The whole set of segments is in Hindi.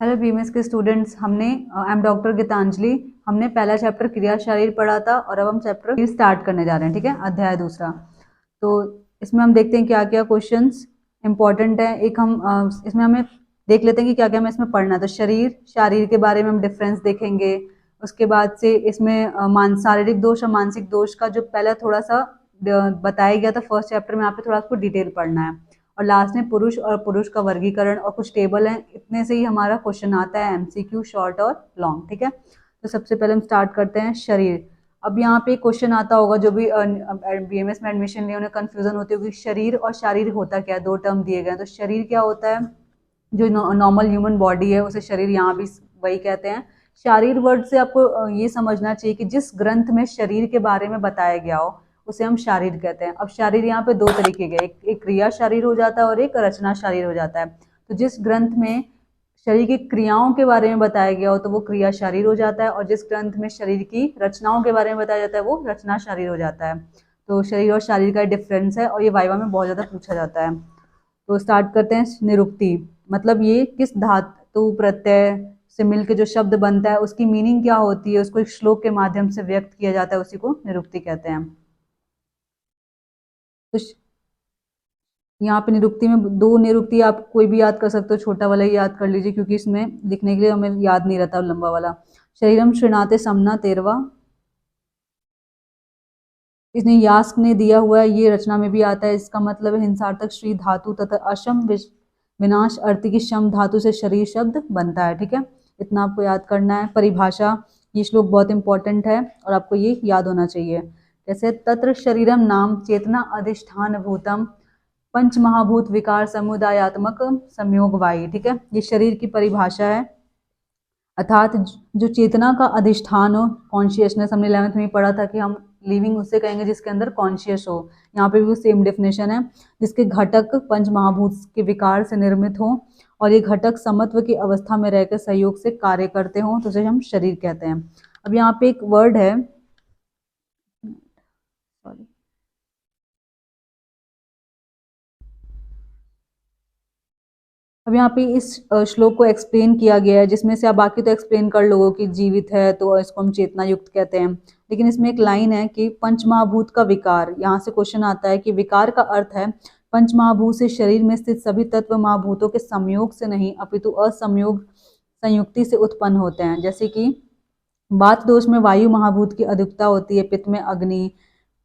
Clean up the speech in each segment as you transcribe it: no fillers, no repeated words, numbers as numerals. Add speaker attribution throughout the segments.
Speaker 1: हेलो बीएमएस के स्टूडेंट्स, हमने आई एम डॉक्टर गीतांजलि। हमने पहला चैप्टर क्रिया शरीर पढ़ा था और अब हम चैप्टर स्टार्ट करने जा रहे हैं। ठीक है, अध्याय दूसरा। तो इसमें हम देखते हैं क्या क्या क्वेश्चंस इंपॉर्टेंट है। एक हम इसमें हमें देख लेते हैं कि क्या क्या हमें इसमें पढ़ना है। तो शारीर के बारे में हम डिफरेंस देखेंगे। उसके बाद से इसमें शारीरिक दोष और मानसिक दोष का जो पहले थोड़ा सा बताया गया था फर्स्ट चैप्टर में, यहाँ पे थोड़ा आपको डिटेल पढ़ना है। और लास्ट में पुरुष और पुरुष का वर्गीकरण और कुछ टेबल हैं। इतने से ही हमारा क्वेश्चन आता है एमसीक्यू, शॉर्ट और लॉन्ग। ठीक है, तो सबसे पहले हम स्टार्ट करते हैं शरीर। अब यहाँ पे क्वेश्चन आता होगा, जो भी बीएमएस में एडमिशन लिए उन्हें कंफ्यूजन होती होगी, शरीर और शारीर होता क्या है। दो टर्म दिए गए हैं। तो शरीर क्या होता है, जो नॉर्मल ह्यूमन बॉडी है उसे शरीर यहाँ भी वही कहते हैं। शारीर वर्ड से आपको ये समझना चाहिए कि जिस ग्रंथ में शरीर के बारे में बताया गया हो उसे हम शारीर कहते हैं। अब शारीर यहाँ पे दो तरीके के, एक क्रिया शारीर हो जाता है और एक रचना शारीर हो जाता है। तो जिस ग्रंथ में शरीर की क्रियाओं के बारे में बताया गया हो तो वो क्रिया शारीर हो जाता है, और जिस ग्रंथ में शरीर की रचनाओं के बारे में बताया जाता है वो रचना शारीर हो जाता है। तो शरीर और शारीर का डिफरेंस है और ये वाइवा में बहुत ज्यादा पूछा जाता है। तो स्टार्ट करते हैं। निरुक्ति मतलब ये किस धातु प्रत्यय से मिलकर जो शब्द बनता है उसकी मीनिंग क्या होती है, उसको एक श्लोक के माध्यम से व्यक्त किया जाता है, उसी को निरुक्ति कहते हैं। तो यहाँ पे निरुक्ति में दो निरुक्ति आप कोई भी याद कर सकते हो, छोटा वाला ही याद कर लीजिए क्योंकि इसमें लिखने के लिए हमें याद नहीं रहता लंबा वाला। शरीरम श्रृणाते समना 13वां, इसने यास्क ने दिया हुआ है, ये रचना में भी आता है। इसका मतलब है हिंसार्थक श्री धातु तथा अशम विनाश अर्थ की शम धातु से शरीर शब्द बनता है। ठीक है, इतना आपको याद करना है। परिभाषा, ये श्लोक बहुत इंपॉर्टेंट है और आपको ये याद होना चाहिए। जैसे तत्र शरीरम नाम चेतना अधिष्ठान भूतम पंच महाभूत विकार समुदायात्मक संयोग वाई। ठीक है, ये शरीर की परिभाषा है। अर्थात जो चेतना का अधिष्ठान हो, कॉन्शियसनेस, हमने 11th में पढ़ा था कि हम लिविंग उससे कहेंगे जिसके अंदर कॉन्शियस हो। यहाँ पे भी सेम डेफिनेशन है। जिसके घटक पंच महाभूत के विकार से निर्मित हो और ये घटक समत्व की अवस्था में रहकर सहयोग से कार्य करते हो तो उसे हम शरीर कहते हैं। अब यहाँ पे एक वर्ड है, सॉरी, अब यहाँ पे इस श्लोक को एक्सप्लेन किया गया है, जिसमें से आप बाकी तो एक्सप्लेन कर लोगे कि जीवित है तो इसको हम चेतना युक्त कहते हैं। लेकिन इसमें एक लाइन है कि पंचमहाभूत का विकार, यहाँ से क्वेश्चन आता है कि विकार का अर्थ है पंचमहाभूत से शरीर में स्थित सभी तत्व महाभूतों के संयोग से नहीं अपितु असंयोग संयुक्ति से उत्पन्न होते हैं। जैसे कि वात दोष में वायु महाभूत की अधिकता होती है, पित्त में अग्नि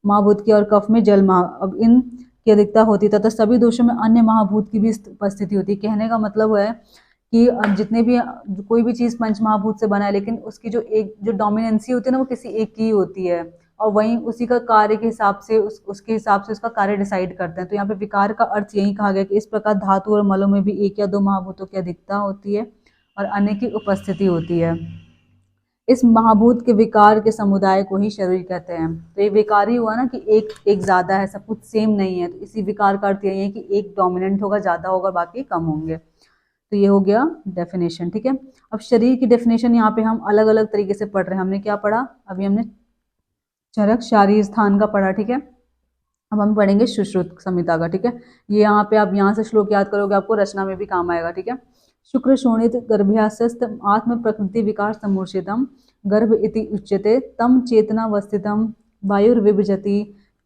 Speaker 1: महाभूत की और कफ में जल महा, अब इन की अधिकता होती है तथा सभी दोषों में अन्य महाभूत की भी उपस्थिति होती है। कहने का मतलब है कि जितने भी कोई भी चीज पंच महाभूत से बना है लेकिन उसकी जो डोमिनेंसी होती है ना वो किसी एक की होती है, और वहीं उसी का कार्य के हिसाब से उसके हिसाब से उसका कार्य डिसाइड करते हैं। तो यहाँ पे विकार का अर्थ यही कहा गया कि इस प्रकार धातु और मलों में भी एक या दो महाभूतों की अधिकता होती है और अन्य की उपस्थिति होती है। इस महाभूत के विकार के समुदाय को ही शरीर कहते हैं। तो ये विकार ही हुआ ना कि एक एक ज्यादा है, सब कुछ सेम नहीं है। तो इसी विकार का अर्थ यही है कि एक डोमिनेंट होगा, ज्यादा होगा, बाकी कम होंगे। तो ये हो गया डेफिनेशन। ठीक है, अब शरीर की डेफिनेशन यहाँ पे हम अलग अलग तरीके से पढ़ रहे हैं। हमने क्या पढ़ा, अभी हमने चरक शारीर स्थान का पढ़ा। ठीक है, अब हम पढ़ेंगे सुश्रुत संहिता का। ठीक है, ये यहाँ पे आप यहाँ से श्लोक याद करोगे, आपको रचना में भी काम आएगा। ठीक है, शुक्र शोणित गर्भ्यासस्त आत्म प्रकृति विकार समूर्छितम गर्भ इति उच्यते तम चेतनावस्थितम वायुर्विभजति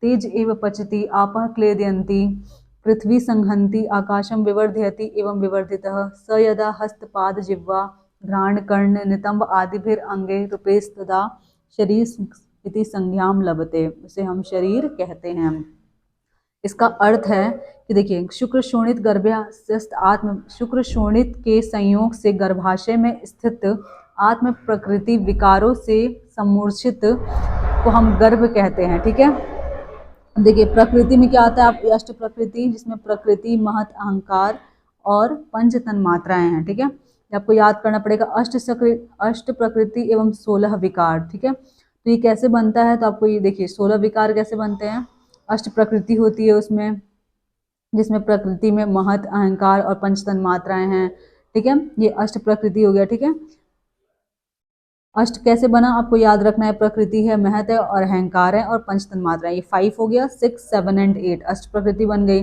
Speaker 1: तेज एव पचति आपः क्लेदयन्ति पृथ्वी संहन्ति आकाशम विवर्धयति एवं विवर्धितः स यदा हस्तपाद जिह्वा घ्राण कर्ण नितंब आदिभिर अंगे रूपेस्तदा शरीर इति संज्ञाम लभते, उसे हम शरीर कहते हैं। इसका अर्थ है कि देखिए, शुक्र शोणित गर्भाशयस्थ आत्म, शुक्र शोणित के संयोग से गर्भाशय में स्थित आत्म प्रकृति विकारों से समूर्छित को हम गर्भ कहते हैं। ठीक है, देखिए प्रकृति में क्या आता है, आप अष्ट प्रकृति, जिसमें प्रकृति महत अहंकार और पंच तन मात्राएं हैं। ठीक है, आपको याद करना पड़ेगा अष्ट प्रकृति एवं 16 विकार। ठीक है, तो ये कैसे बनता है, तो आपको ये देखिए 16 विकार कैसे बनते हैं। अष्ट प्रकृति होती है उसमें, जिसमें प्रकृति में महत अहंकार और पंच तन मात्राएं हैं। ठीक है, ये अष्ट प्रकृति हो गया। ठीक है, अष्ट कैसे बना आपको याद रखना है, प्रकृति है, महत है और अहंकार है और पंच तन मात्रा है। ये 5 हो गया, 6, 7 एंड 8 अष्ट प्रकृति बन गई।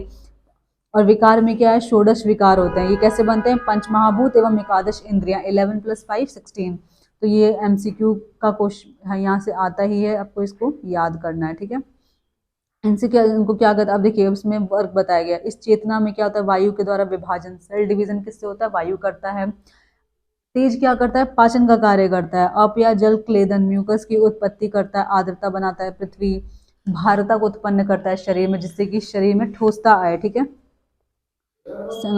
Speaker 1: और विकार में क्या है, षोडश विकार होते हैं। ये कैसे बनते हैं, पंच महाभूत एवं एकादश इंद्रियां, 11 + 5 16। तो ये एमसीक्यू का क्वेश्चन यहाँ से आता ही है, आपको इसको याद करना है, ठीक है। इनसे क्या, इनको क्या कहता है, अब देखिए उसमें वर्क बताया गया। इस चेतना में क्या होता है, वायु के द्वारा विभाजन, सेल डिवीजन किससे होता है, वायु करता है। तेज क्या करता है, पाचन का कार्य करता है। अप या जल क्लेदन, म्यूकस की उत्पत्ति करता है, आर्द्रता बनाता है। पृथ्वी भारता को उत्पन्न करता है शरीर में, जिससे कि शरीर में ठोसता आए, ठीक है।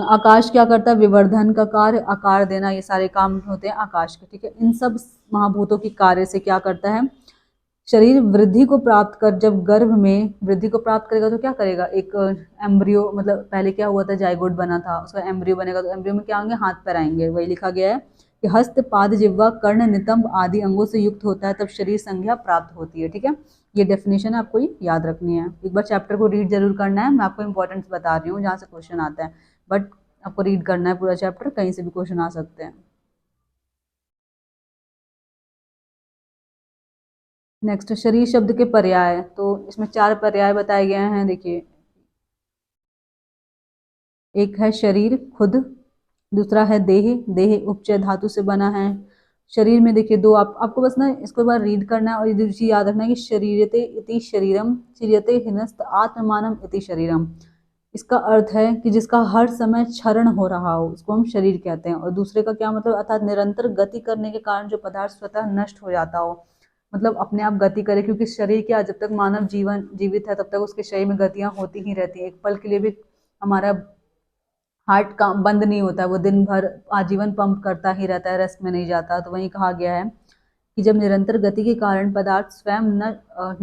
Speaker 1: आकाश क्या करता है, विवर्धन का कार्य, आकार देना, ये सारे काम होते हैं आकाश के, ठीक है। इन सब महाभूतों की कार्य से क्या करता है, शरीर वृद्धि को प्राप्त कर, जब गर्भ में वृद्धि को प्राप्त करेगा तो क्या करेगा, एक एम्ब्रियो, मतलब पहले क्या हुआ था, जाइगोट बना था, उसका एम्ब्रियो बनेगा, तो एम्ब्रियो में क्या होंगे, हाथ पैर आएंगे। वही लिखा गया है कि हस्त पाद जिह्वा कर्ण नितंब आदि अंगों से युक्त होता है, तब शरीर संज्ञा प्राप्त होती है, ठीक है। ये डेफिनेशन आपको ये याद रखनी है। एक बार चैप्टर को रीड जरूर करना है, मैं आपको इंपॉर्टेंस बता रही हूँ जहाँ से क्वेश्चन आता है, बट आपको रीड करना है पूरा चैप्टर, कहीं से भी क्वेश्चन आ सकते हैं। नेक्स्ट, शरीर शब्द के पर्याय, तो इसमें 4 पर्याय बताए गए हैं, देखिए। एक है शरीर खुद, दूसरा है देह, देह उपचय धातु से बना है। शरीर में देखिए दो, आपको बस ना इसको बार रीड करना है, और ये चीज याद रखना है कि शरीरते इति शरीरम, शरीरते हिनस्त आत्मानम इति शरीरम। इसका अर्थ है कि जिसका हर समय क्षरण हो रहा हो, उसको हम शरीर कहते हैं। और दूसरे का क्या मतलब, अर्थात निरंतर गति करने के कारण जो पदार्थ स्वतः नष्ट हो जाता हो, मतलब अपने आप गति करे, क्योंकि शरीर क्या, जब तक मानव जीवन जीवित है तब तक उसके शरीर में गतियां होती ही रहती है। एक पल के लिए भी हमारा हार्ट काम बंद नहीं होता है, वो दिन भर आजीवन पंप करता ही रहता है, रेस्ट में नहीं जाता। तो वहीं कहा गया है कि जब निरंतर गति के कारण पदार्थ स्वयं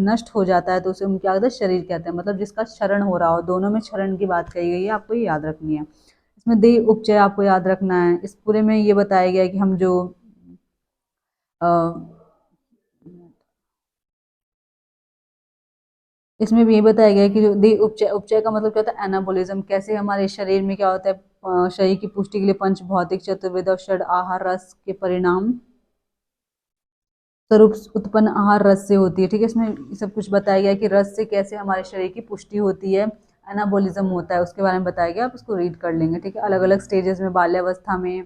Speaker 1: नष्ट हो जाता है, तो उसे हम क्या कहते हैं, शरीर कहते हैं। मतलब जिसका क्षरण हो रहा हो, दोनों में क्षरण की बात कही गई है, आपको ये याद रखनी है। इसमें देह उपचय आपको याद रखना है। इस पूरे में ये बताया गया है कि हम जो अ, इसमें भी ये बताया गया है कि जो देह उपचय, उपचय का मतलब क्या होता है, एनाबोलिज्म। कैसे हमारे शरीर में क्या होता है, शरीर की पुष्टि के लिए पंच भौतिक चतुर्वेद और षड आहार रस के परिणाम स्वरूप उत्पन्न आहार रस से होती है, ठीक है। इसमें सब कुछ बताया गया है कि रस से कैसे हमारे शरीर की पुष्टि होती है, एनाबोलिज्म होता है, उसके बारे में बताया गया। आप उसको रीड कर लेंगे, ठीक है। अलग अलग स्टेजेस में, बाल्यावस्था में,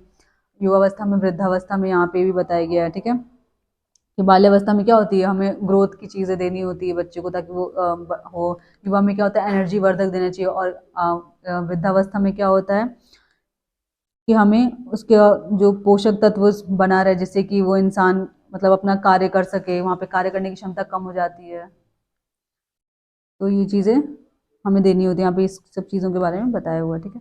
Speaker 1: युवावस्था में, वृद्धावस्था में, यहाँ पे भी बताया गया है, ठीक है। कि बाल्यावस्था में क्या होती है, हमें ग्रोथ की चीज़ें देनी होती है बच्चे को, ताकि वो हो। युवा में क्या होता है, एनर्जी वर्धक देना चाहिए। और वृद्धावस्था में क्या होता है कि हमें उसके जो पोषक तत्व बना रहे, जिससे कि वो इंसान मतलब अपना कार्य कर सके, वहाँ पे कार्य करने की क्षमता कम हो जाती है। तो ये चीज़ें हमें देनी होती है, यहाँ पे इस सब चीज़ों के बारे में बताया हुआ है, ठीक है।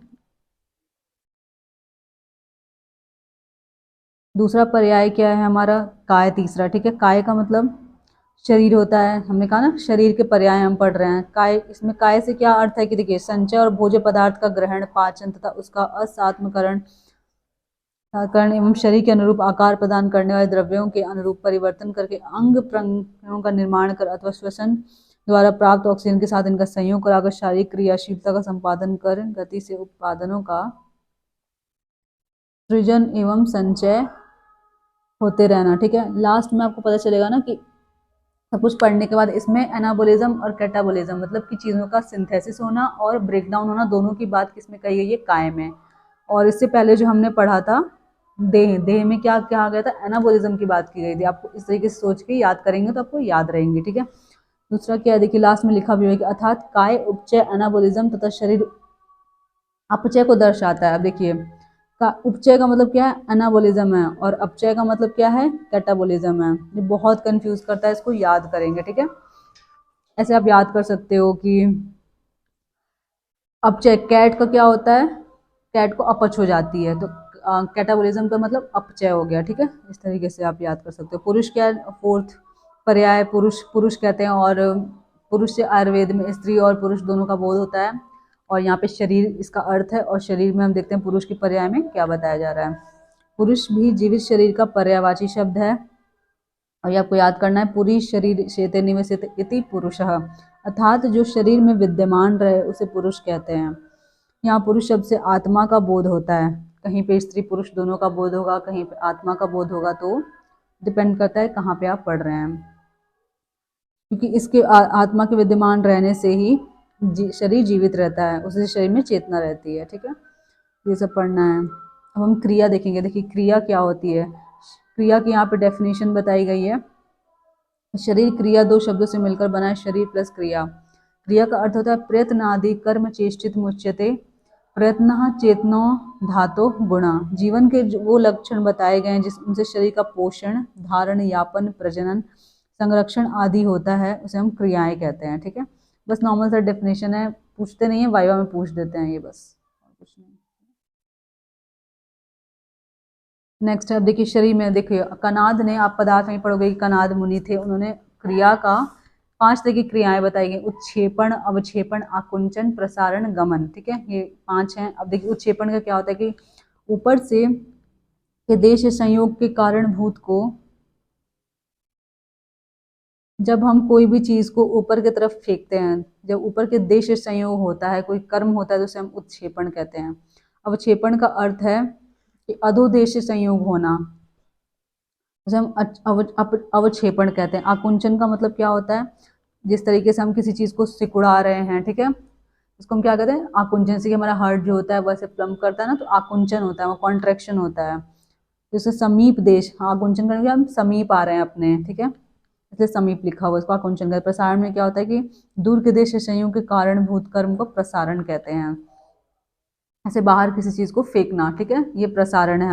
Speaker 1: दूसरा पर्याय क्या है हमारा, काय, तीसरा, ठीक है। काय का मतलब शरीर होता है, हमने कहा ना शरीर के पर्याय हम पढ़ रहे हैं। काय, इसमें काय से क्या अर्थ है कि देखिए, संचय और भोज्य पदार्थ का ग्रहण, पाचन तथा उसका असात्मकरण करण एवं शरीर के अनुरूप आकार प्रदान करने वाले द्रव्यों के अनुरूप परिवर्तन करके अंग प्रत्यंगों का निर्माण कर, अथवा श्वसन द्वारा प्राप्त ऑक्सीजन के साथ इनका संयोग कराकर शारीरिक क्रियाशीलता का संपादन कर गति से उत्पादनों का सृजन एवं संचय होते रहना, ठीक है। लास्ट में आपको पता चलेगा ना कि सब कुछ पढ़ने के बाद इसमें एनाबोलिज्म और कैटाबोलिज्म, मतलब कि चीज़ों का सिंथेसिस होना और ब्रेकडाउन होना, दोनों की बात किसमें कही गई है, काय में। और इससे पहले जो हमने पढ़ा था देह, देह में क्या कहा गया था, एनाबोलिज्म की बात की गई थी। आपको इस तरीके से सोच के याद करेंगे तो आपको याद रहेंगे, ठीक है। दूसरा क्या है, देखिए लास्ट में लिखा भी है कि अर्थात काय उपचय एनाबोलिज्म तथा शरीर अपचय को दर्शाता है। अब देखिए, का उपचय का मतलब क्या है, एनाबोलिज्म है, और अपचय का मतलब क्या है, कैटाबोलिज्म है। ये बहुत कंफ्यूज करता है, इसको याद करेंगे, ठीक है। ऐसे आप याद कर सकते हो कि अपचय, कैट का क्या होता है, कैट को अपच हो जाती है, तो कैटाबोलिज्म का मतलब अपचय हो गया, ठीक है। इस तरीके से आप याद कर सकते हो। पुरुष क्या है, फोर्थ पर्याय पुरुष, पुरुष कहते हैं। और पुरुष से आयुर्वेद में स्त्री और पुरुष दोनों का बोध होता है। और यहाँ पे शरीर इसका अर्थ है, और शरीर में हम देखते हैं पुरुष की पर्याय में क्या बताया जा रहा है। पुरुष भी जीवित शरीर का पर्यायवाची शब्द है। और ये आपको याद करना है, पुरी शरीर शेते निवसित इति पुरुषः, अर्थात जो शरीर में विद्यमान रहे उसे पुरुष कहते हैं। यहाँ पुरुष शब्द से आत्मा का बोध होता है। कहीं पे स्त्री पुरुष दोनों का बोध होगा, कहीं पे आत्मा का बोध होगा, तो डिपेंड करता है कहाँ पे आप पढ़ रहे हैं। क्योंकि इसके आत्मा के विद्यमान रहने से ही शरीर जीवित रहता है, उसी शरीर में चेतना रहती है। ठीक है, ये सब पढ़ना है। अब हम क्रिया देखेंगे। देखिए क्रिया क्या होती है। क्रिया की यहाँ पे डेफिनेशन बताई गई है। शरीर क्रिया दो शब्दों से मिलकर बना है, शरीर प्लस क्रिया। क्रिया का अर्थ होता है प्रयत्नादि कर्म चेष्टित मुच्यते, प्रयत्न चेतनो धातो गुणा। जीवन के वो लक्षण बताए गए हैं जिनसे शरीर का पोषण, धारण, यापन, प्रजनन, संरक्षण आदि होता है, उसे हम क्रियाएं कहते हैं। ठीक है, बस नॉर्मल सा डेफिनेशन है, पूछते नहीं है, वाइवा में पूछ देते हैं ये बस, और कुछ नहीं। नेक्स्ट है, अब देखिए शरीर में देखिए कनाद ने, आप पदार्थ में पढ़ोगे कि कनाद मुनि थे, उन्होंने क्रिया का 5 तरह की क्रियाएं बताई गई। उत्क्षेपण, अवक्षेपण, आकुंचन, प्रसारण, गमन। ठीक है, ये 5 हैं। अब देखिए उत्क्षेपण का क्या होता है कि ऊपर से के देश संयोग के कारण भूत को, जब हम कोई भी चीज को ऊपर की तरफ फेंकते हैं, जब ऊपर के देश संयोग होता है, कोई कर्म होता है, तो उसे हम उत्क्षेपण कहते हैं। अवक्षेपण का अर्थ है कि अधोदेश संयोग होना, उसे हम अवक्षेपण कहते हैं। आकुंचन का मतलब क्या होता है, जिस तरीके से हम किसी चीज को सिकुड़ा रहे हैं, ठीक है, इसको हम क्या कहते हैं, आकुंचन। से कि हमारा हार्ट जो होता है वैसे प्लम्प करता है ना, तो आकुंचन होता है, वो कॉन्ट्रेक्शन होता है। जैसे समीप देश, आकुंचन करके हम समीप आ रहे हैं अपने, ठीक है, इसलिए समीप लिखा हुआ, इसको आकुंचन कहते हैं। प्रसारण में क्या होता है कि दूर के देश संयोग के कारण भूत कर्म को प्रसारण कहते हैं, ऐसे बाहर किसी चीज को फेंकना। ठीक है, ये प्रसारण है।